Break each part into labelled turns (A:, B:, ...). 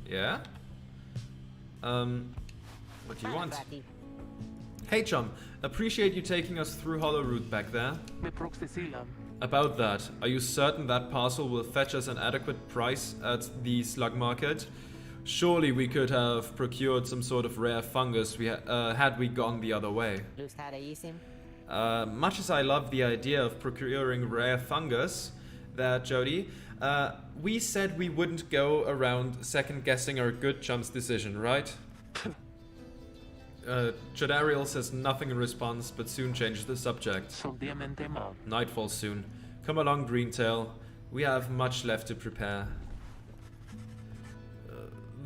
A: Yeah? What do you want? Hey chum, appreciate you taking us through Hollow Root back there. About that, are you certain that parcel will fetch us an adequate price at the slug market? Surely we could have procured some sort of rare fungus had we gone the other way. Much as I love the idea of procuring rare fungus there, Jody, we said we wouldn't go around second-guessing our good chum's decision, right? Jodariel says nothing in response, but soon changes the subject. Nightfall soon. Come along, Greentail. We have much left to prepare.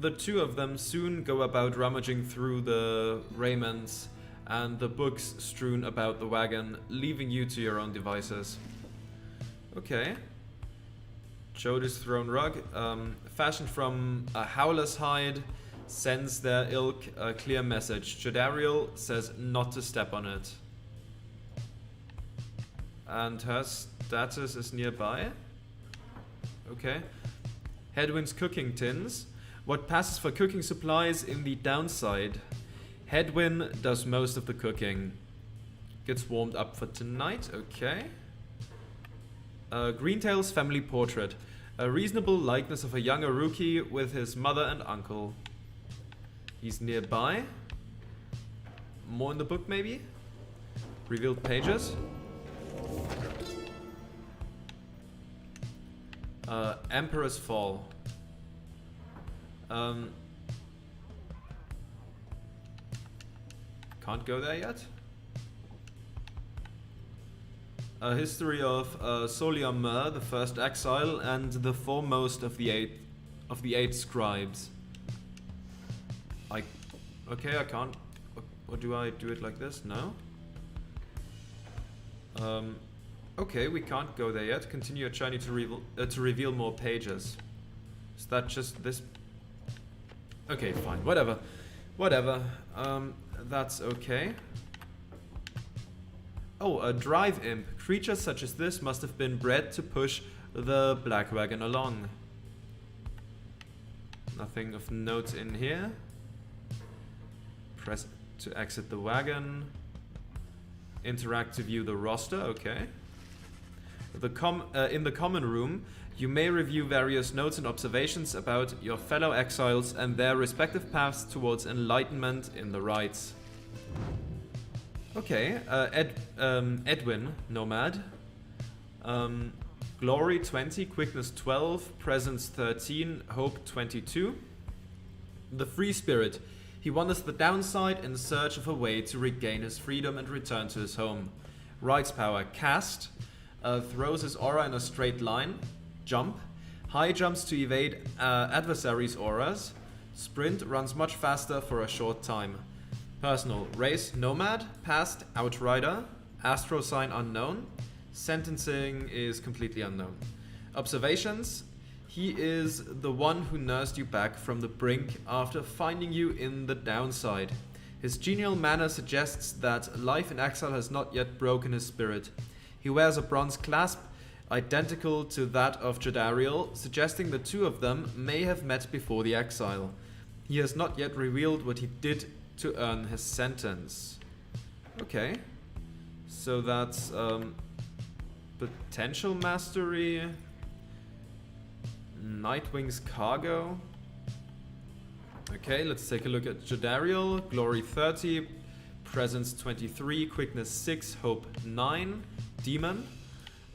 A: The two of them soon go about rummaging through the raiments and the books strewn about the wagon, leaving you to your own devices. Okay. Jody's throne rug, fashioned from a howler's hide, sends their ilk a clear message. Jodariel says not to step on it. And her status is nearby. Okay. Headwind's cooking tins. What passes for cooking supplies in the downside. Headwind does most of the cooking. Gets warmed up for tonight. Okay. Greentail's family portrait. A reasonable likeness of a young Aruki with his mother and uncle. He's nearby. More in the book, maybe? Revealed pages. Emperor's Fall. Can't go there yet. A history of Soliamer, the first exile, and the foremost of the eight scribes. Okay, I can't. Or do I do it like this? No. Okay, we can't go there yet. Continue your journey to reveal more pages. Is that just this? Okay, fine. Whatever. That's okay. Oh, a drive imp. Creatures such as this must have been bred to push the black wagon along. Nothing of note in here. Press to exit the wagon. Interact to view the roster. Okay. In the common room, you may review various notes and observations about your fellow exiles and their respective paths towards enlightenment in the rites. Okay, Edwin, Nomad. Glory 20, Quickness 12, Presence 13, Hope 22. The Free Spirit. He wanders the downside in search of a way to regain his freedom and return to his home. Rights Power. Cast. Throws his aura in a straight line. Jump. High jumps to evade adversaries' auras. Sprint. Runs much faster for a short time. Personal. Race. Nomad. Past. Outrider. Astro sign unknown. Sentencing is completely unknown. Observations. He is the one who nursed you back from the brink after finding you in the downside. His genial manner suggests that life in exile has not yet broken his spirit. He wears a bronze clasp identical to that of Jodariel, suggesting the two of them may have met before the exile. He has not yet revealed what he did to earn his sentence. Okay. So that's potential mastery. Nightwing's cargo. Okay, let's take a look at Jodariel. Glory 30, Presence 23, Quickness 6, Hope 9. Demon.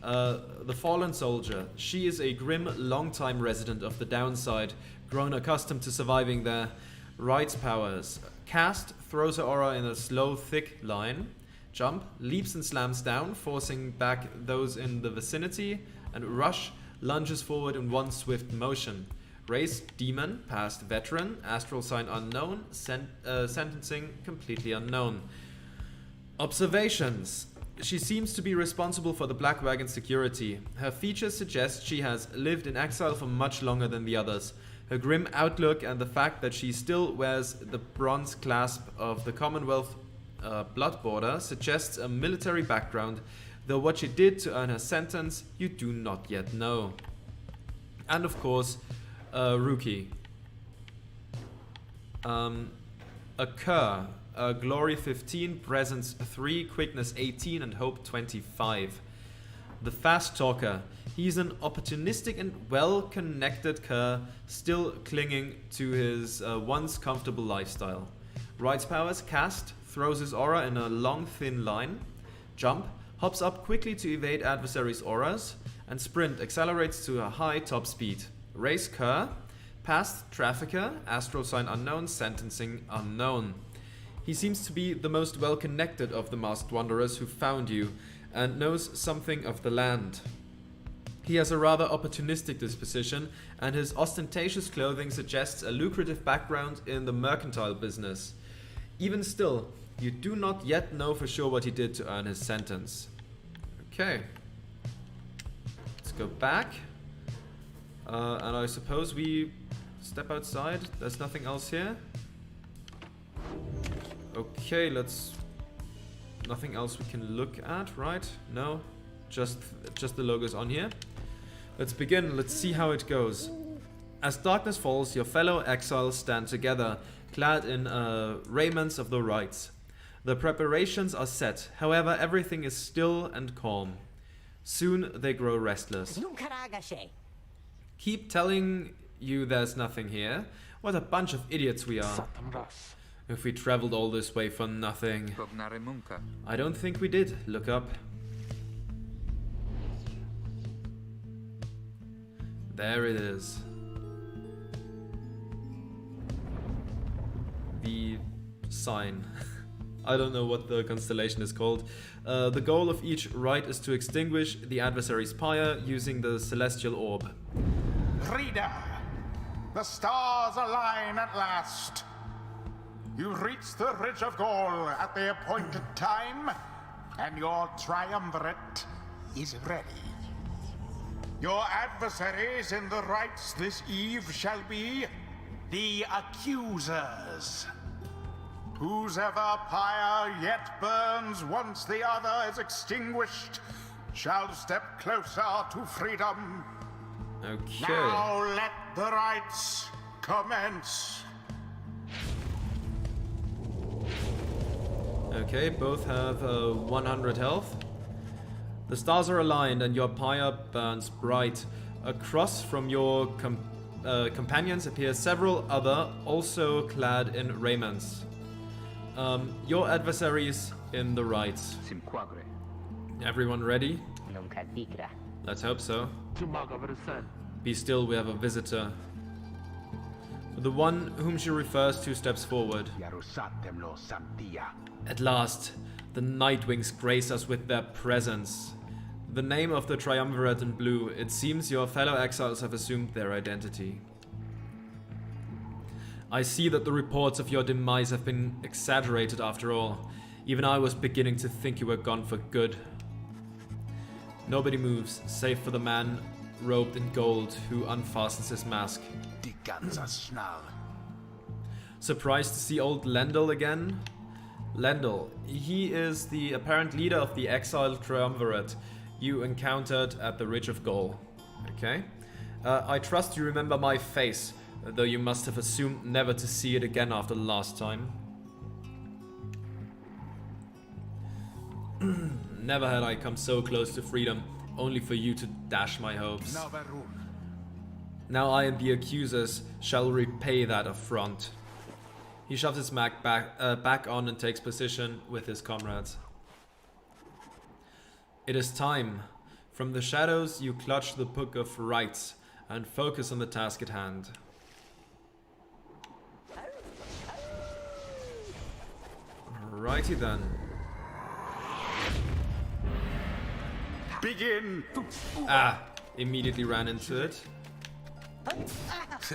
A: The Fallen Soldier. She is a grim, long-time resident of the downside, grown accustomed to surviving there. Rights powers. Cast, throws her aura in a slow, thick line. Jump, leaps and slams down, forcing back those in the vicinity. And rush, lunges forward in one swift motion. Race, demon, past veteran, astral sign unknown, sentencing completely unknown. Observations. She seems to be responsible for the Black Wagon's security. Her features suggest she has lived in exile for much longer than the others. Her grim outlook and the fact that she still wears the bronze clasp of the Commonwealth blood border suggests a military background, though what she did to earn her sentence, you do not yet know. And of course, Rookie. A Cur, Glory 15, Presence 3, Quickness 18, and Hope 25. The Fast Talker. He's an opportunistic and well-connected Cur, still clinging to his once comfortable lifestyle. Rights powers, cast, throws his aura in a long thin line. Jump, hops up quickly to evade adversaries' auras. And sprint, accelerates to a high top speed. Race Cur, past Trafficker, Astral Sign unknown, Sentencing unknown. He seems to be the most well-connected of the masked wanderers who found you, and knows something of the land. He has a rather opportunistic disposition, and his ostentatious clothing suggests a lucrative background in the mercantile business. Even still, you do not yet know for sure what he did to earn his sentence. Okay. Let's go back. And I suppose we step outside. There's nothing else here. Okay, let's... Nothing else we can look at, right? No? Just the logos on here. Let's begin. Let's see how it goes. As darkness falls, your fellow exiles stand together, clad in raiments of the rites. The preparations are set. However, everything is still and calm. Soon they grow restless. Keep telling you there's nothing here. What a bunch of idiots we are. If we traveled all this way for nothing. I don't think we did. Look up. There it is. The sign. I don't know what the constellation is called. The goal of each rite is to extinguish the adversary's pyre using the celestial orb.
B: Reader, the stars align at last. You reach the Ridge of Gaul at the appointed time, and your triumvirate is ready. Your adversaries in the rites this eve shall be the accusers. Whose ever pyre yet burns once the other is extinguished shall step closer to freedom.
A: Okay.
B: Now let the rites commence.
A: Okay, both have 100 health. The stars are aligned and your pyre burns bright. Across from your companions appear several other, also clad in raiments. Your adversaries in the rites. Everyone ready? Let's hope so. Be still, we have a visitor. The one whom she refers to steps forward. At last, the Nightwings grace us with their presence. The name of the triumvirate in blue. It seems your fellow exiles have assumed their identity. I see that the reports of your demise have been exaggerated after all. Even I was beginning to think you were gone for good. Nobody moves, save for the man robed in gold who unfastens his mask. Surprised to see old Lendl again? Lendl, he is the apparent leader of the exiled triumvirate you encountered at the Ridge of Gaul. Okay. I trust you remember my face, though you must have assumed never to see it again after last time. Never had I come so close to freedom, only for you to dash my hopes. Now I and the accusers shall repay that affront. He shoves his mag back on and takes position with his comrades. It is time. From the shadows you clutch the book of rites and focus on the task at hand. Alrighty then.
B: Begin!
A: Ah! Immediately ran into it.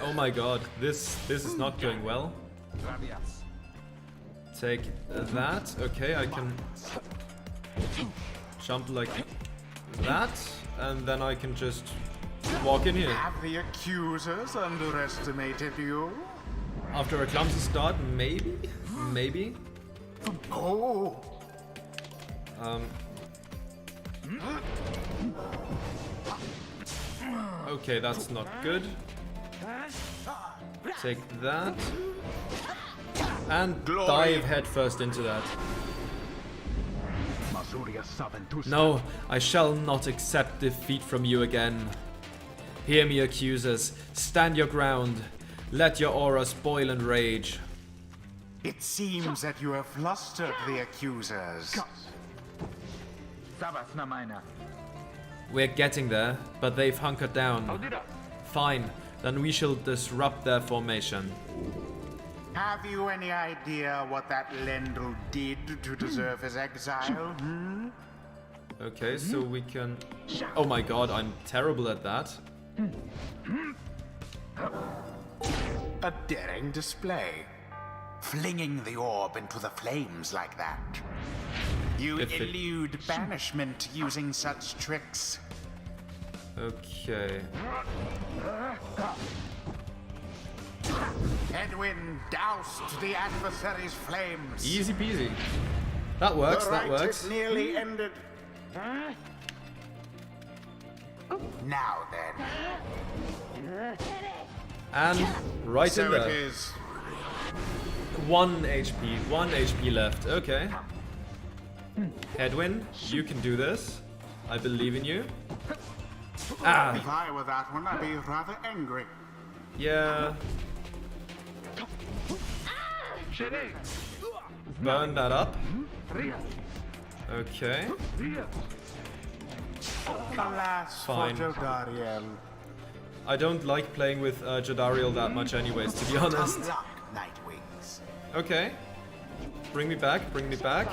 A: Oh my god, this is not going well. Take that. Okay, I can jump like that, and then I can just walk in here.
B: Have the accusers underestimated you?
A: After a clumsy start, maybe? Maybe?
B: Oh!
A: Okay, that's not good. Take that. And
B: Glory.
A: dive headfirst into that. No, I shall not accept defeat from you again. Hear me, accusers. Stand your ground. Let your auras boil and rage.
B: It seems that you have flustered the accusers.
A: We're getting there, but they've hunkered down. Fine, then we shall disrupt their formation.
B: Have you any idea what that Lendl did to deserve his exile?
A: Okay, so we can... Oh my god, I'm terrible at that.
B: A daring display. Flinging the orb into the flames like that. You elude banishment using such tricks.
A: Okay.
B: Edwin doused the adversary's flames.
A: Easy peasy. That works,
B: The
A: that
B: rite
A: works.
B: is nearly ended. Now then.
A: And right in
B: So it
A: there.
B: is.
A: 1 HP left. Okay. Edwin, you can do this. I believe in you. Ah,
B: If I were that one, I'd be rather angry.
A: yeah. Burn that up. Okay.
B: Alas
A: Fine.
B: for Jodariel.
A: I don't like playing with Jodariel that much anyways, to be honest.
B: Tough luck, Nightwings.
A: Okay. Bring me back, bring me back.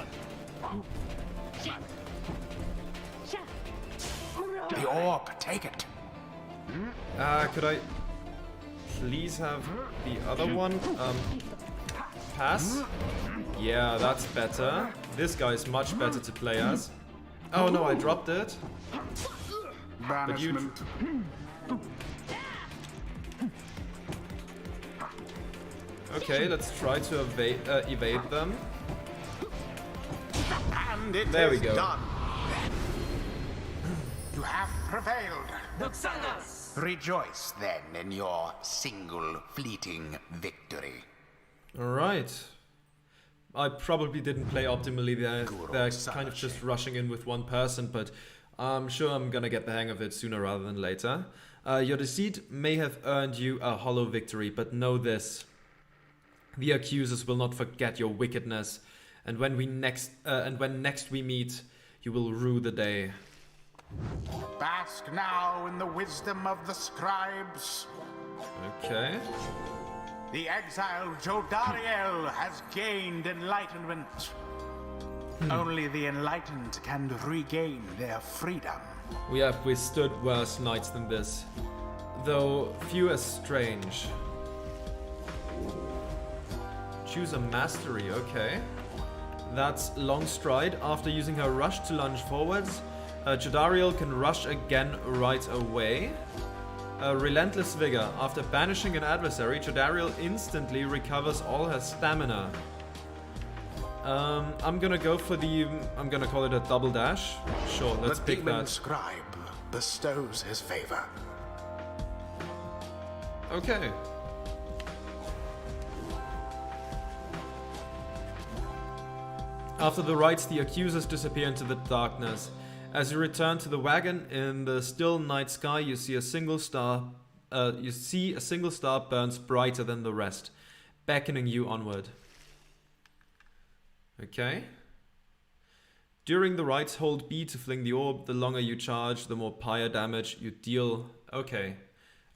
B: The orb, take it.
A: Could I please have the other one? Pass? Yeah, that's better. This guy is much better to play as. Oh no, I dropped it. But you...
B: Banishment.
A: Okay, let's try to evade them.
B: And it
A: There we
B: is
A: go.
B: done. You have prevailed. Rejoice then in your single fleeting victory.
A: Alright. I probably didn't play optimally there.
B: Good
A: They're
B: old
A: kind of just
B: Sasha.
A: rushing in with one person, but I'm sure I'm gonna get the hang of it sooner rather than later. Your deceit may have earned you a hollow victory, but know this. The accusers will not forget your wickedness, and when next we meet, you will rue the day.
B: Bask now in the wisdom of the scribes.
A: Okay.
B: The exiled Jodariel has gained enlightenment. Only the enlightened can regain their freedom.
A: We have withstood worse nights than this, though few as strange. Choose a mastery, okay. That's Long Stride. After using her rush to lunge forwards, Jodariel can rush again right away. Relentless Vigor. After banishing an adversary, Jodariel instantly recovers all her stamina. I'm gonna go for the... I'm gonna call it a double dash. Sure, let's
B: the
A: pick
B: demon
A: that.
B: scribe bestows his favor.
A: Okay. After the rites, the accusers disappear into the darkness. As you return to the wagon, in the still night sky, you see a single star. Burns brighter than the rest, beckoning you onward. Okay. During the rites, hold B to fling the orb. The longer you charge, the more pyre damage you deal. Okay.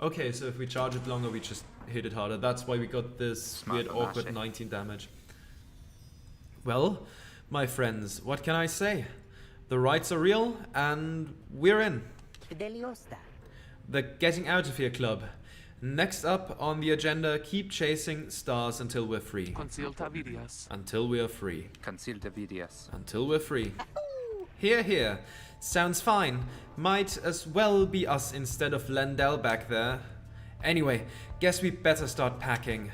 A: Okay, so if we charge it longer, we just hit it harder. That's why we got this weird awkward 19 damage. Well, my friends, what can I say? The rites are real, and we're in. The Getting Out of Here Club. Next up on the agenda, keep chasing stars until we're free. Until we are free. Until we're free. Here, here. Sounds fine. Might as well be us instead of Lendl back there. Anyway, guess we better start packing.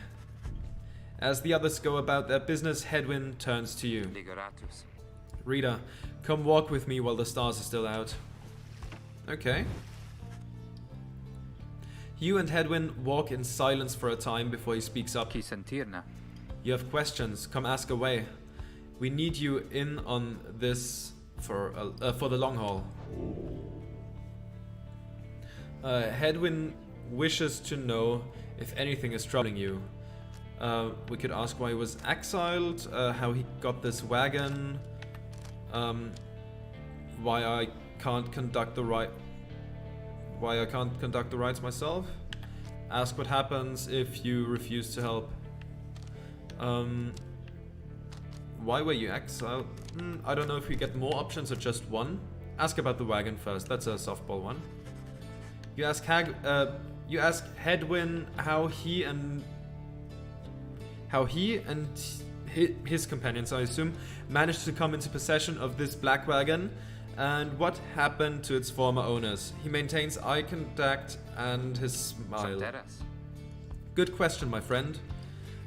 A: As the others go about their business, Hedwyn turns to you. Rita, come walk with me while the stars are still out. Okay. You and Hedwyn walk in silence for a time before he speaks up.
C: Chi sentirne?
A: You have questions, come ask away. We need you in on this for the long haul. Hedwyn wishes to know if anything is troubling you. We could ask why he was exiled, how he got this wagon, why I can't conduct the rites myself. Ask what happens if you refuse to help. Why were you exiled? I don't know if we get more options or just one. Ask about the wagon first. That's a softball one. You ask Hedwyn how he and his companions, I assume, managed to come into possession of this black wagon, and what happened to its former owners. He maintains eye contact and his smile. Good question, my friend.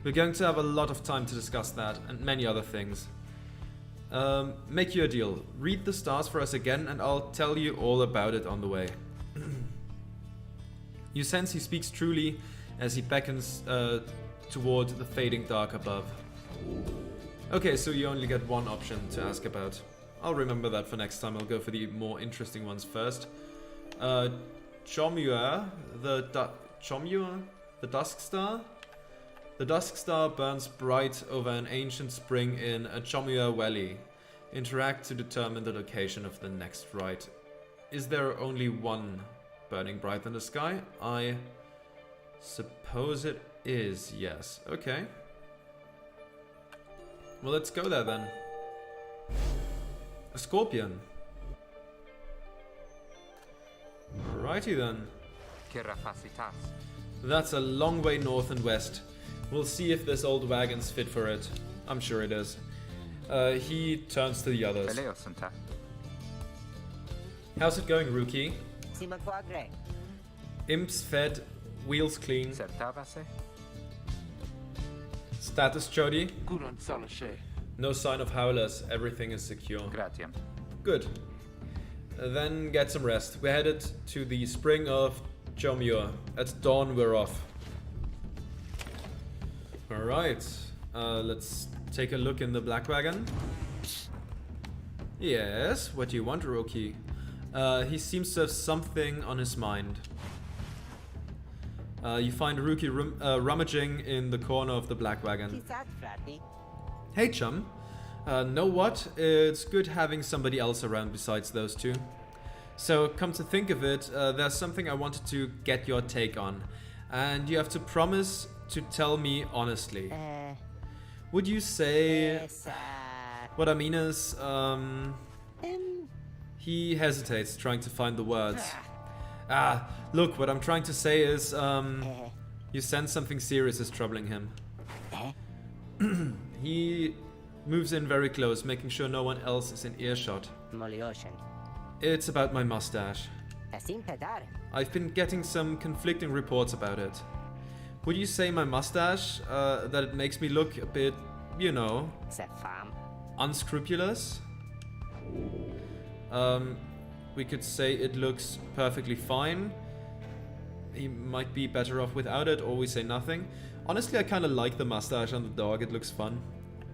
A: We're going to have a lot of time to discuss that and many other things. Make you a deal. Read the stars for us again and I'll tell you all about it on the way. You sense he speaks truly as he beckons toward the fading dark above. Okay, so you only get one option to ask about. I'll remember that for next time. I'll go for the more interesting ones first. Chomur, the Dusk Star? The Dusk Star burns bright over an ancient spring in a Chomur Valley. Interact to determine the location of the next rite. Is there only one burning bright in the sky? I suppose it is, yes. Okay. Well, let's go there then. A scorpion. Righty then. That's a long way north and west. We'll see if this old wagon's fit for it. I'm sure it is. He turns to the others. How's it going, rookie? Imps fed, wheels clean. Status, Jody? No sign of howlers. Everything is secure. Good. Then get some rest. We're headed to the spring of Chomur. At dawn, we're off. Alright. Let's take a look in the black wagon. Yes, what do you want, rookie? He seems to have something on his mind. You find Rookie rummaging in the corner of the black wagon. Hey, chum. Know what? It's good having somebody else around besides those two. So, come to think of it, there's something I wanted to get your take on. And you have to promise to tell me honestly. Would you say... What I mean is, he hesitates, trying to find the words. Look, what I'm trying to say is, you sense something serious is troubling him. He moves in very close, making sure no one else is in earshot. It's about my mustache. I've been getting some conflicting reports about it. Would you say my mustache, that it makes me look a bit, you know, unscrupulous? We could say it looks perfectly fine. He might be better off without it, or we say nothing. Honestly, I kind of like the mustache on the dog, it looks fun.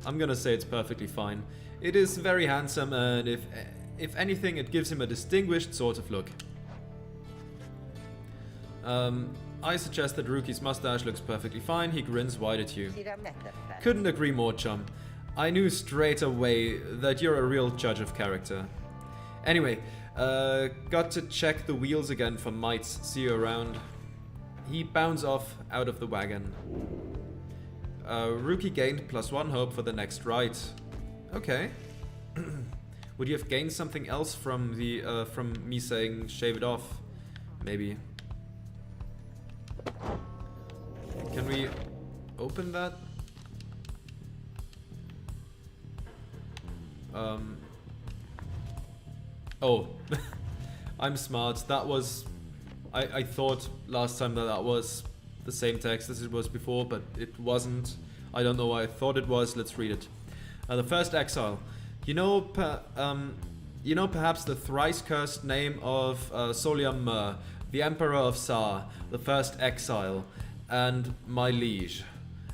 A: I'm gonna say it's perfectly fine. It is very handsome, and if anything, it gives him a distinguished sort of look. I suggest that Rookie's mustache looks perfectly fine. He grins wide at you. Couldn't agree more, chum. I knew straight away that you're a real judge of character. Anyway, got to check the wheels again for mites. See you around. He bounds off out of the wagon. Rookie gained +1 hope for the next ride. Okay. Would you have gained something else from the from me saying shave it off? Maybe. Can we open that? Oh, I'm smart. That was... I thought last time that was the same text as it was before, but it wasn't. I don't know why I thought it was. Let's read it. The first exile. You know perhaps the thrice cursed name of Soliam Mur, the Emperor of Sar, the first exile, and my liege.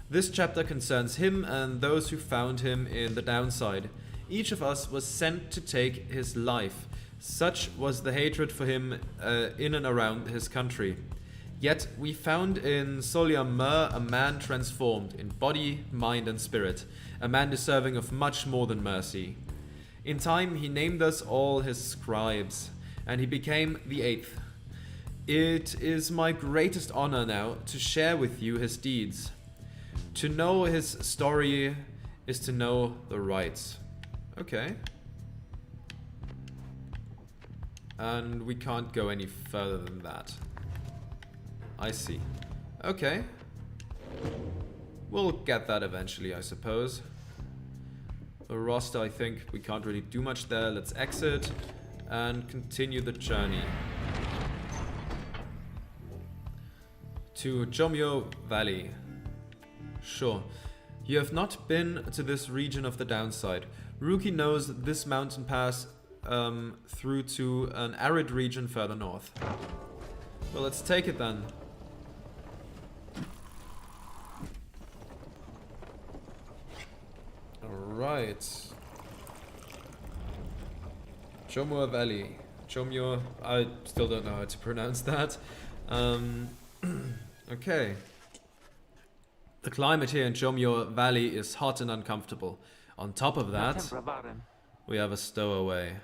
A: This chapter concerns him and those who found him in the downside. Each of us was sent to take his life. Such was the hatred for him in and around his country. Yet we found in Soliam Mer a man transformed in body, mind and spirit, a man deserving of much more than mercy. In time he named us all his scribes, and he became the 8th. It is my greatest honor now to share with you his deeds. To know his story is to know the rights. Okay. And we can't go any further than that. I see. Okay. We'll get that eventually, I suppose. The roster, I think we can't really do much there. Let's exit and continue the journey to Jomyo Valley. Sure. You have not been to this region of the downside. Rookie knows this mountain pass through to an arid region further north. Well, let's take it then. Alright. Jomyo Valley. Jomyo, I still don't know how to pronounce that. Okay. The climate here in Jomyo Valley is hot and uncomfortable. On top of that, we have a stowaway.